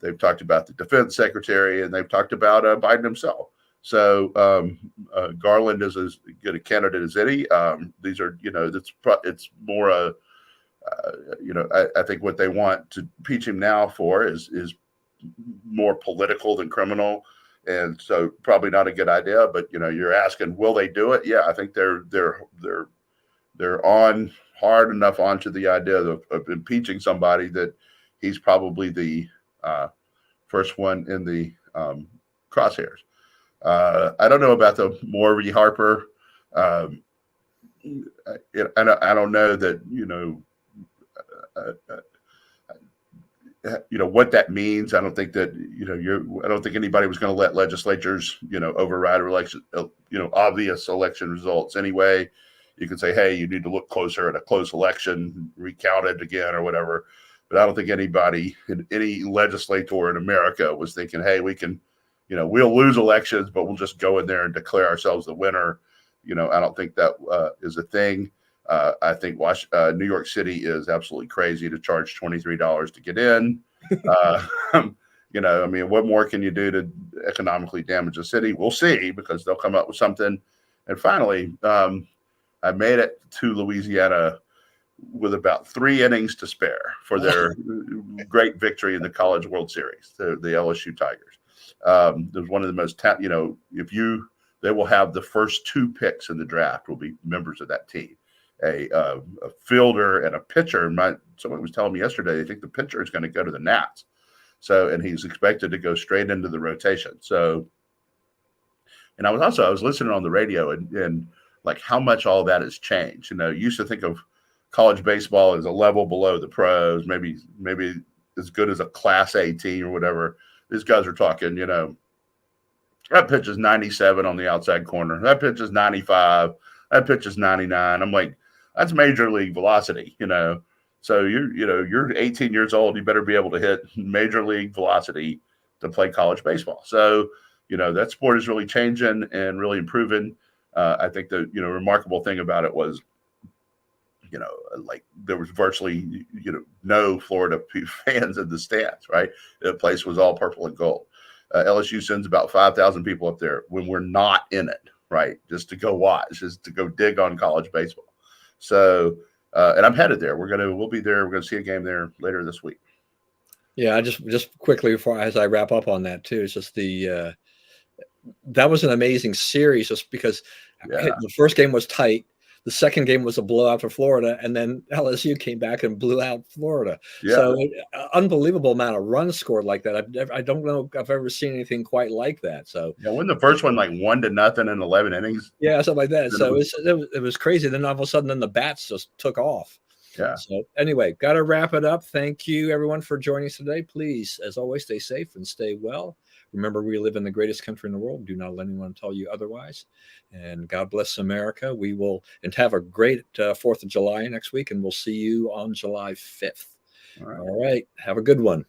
They've talked about the defense secretary, and they've talked about Biden himself. So Garland is as good a candidate as any. These are, it's more I think what they want to impeach him now for is more political than criminal. And so probably not a good idea, but you're asking, will they do it? Yeah, I think they're on hard enough onto the idea of impeaching somebody that he's probably the first one in the crosshairs. I don't know about the Morby Harper. I don't know that what that means. I don't think that I don't think anybody was going to let legislatures override election obvious election results anyway. You can say, hey, you need to look closer at a close election, recount it again or whatever. But I don't think any legislator in America was thinking, hey, we can, we'll lose elections, but we'll just go in there and declare ourselves the winner. I don't think that is a thing. I think New York City is absolutely crazy to charge $23 to get in. What more can you do to economically damage a city? We'll see, because they'll come up with something. And finally, I made it to Louisiana with about 3 innings to spare for their great victory in the College World Series, the LSU Tigers. It was one of the most, they will have the first 2 picks in the draft will be members of that team. A fielder and a pitcher. Someone was telling me yesterday, they think the pitcher is going to go to the Nats. So, and he's expected to go straight into the rotation. So, and I was listening on the radio and like how much all that has changed. Used to think of college baseball as a level below the pros, maybe as good as a Class A team or whatever. These guys are talking, that pitch is 97 on the outside corner. That pitch is 95. That pitch is 99. I'm like, that's major league velocity, So you're 18 years old. You better be able to hit major league velocity to play college baseball. So, that sport is really changing and really improving. I think the remarkable thing about it was, like there was virtually no Florida fans in the stands. Right, the place was all purple and gold. LSU sends about 5,000 people up there when we're not in it. Right, just to go watch, just to go dig on college baseball. So, and I'm headed there. We'll be there. We're gonna see a game there later this week. Yeah, just quickly as I wrap up on that too, it's just that was an amazing series, just because the first game was tight. The second game was a blowout for Florida, and then LSU came back and blew out Florida. Yeah. So unbelievable amount of runs scored like that. I don't know if I've ever seen anything quite like that. So when the first one like 1-0 in 11 innings. Yeah, something like that. So it was crazy. Then all of a sudden, the bats just took off. Yeah. So anyway, got to wrap it up. Thank you, everyone, for joining us today. Please, as always, stay safe and stay well. Remember, we live in the greatest country in the world. Do not let anyone tell you otherwise. And God bless America. We will have a great 4th of July next week, and we'll see you on July 5th. All right. Have a good one.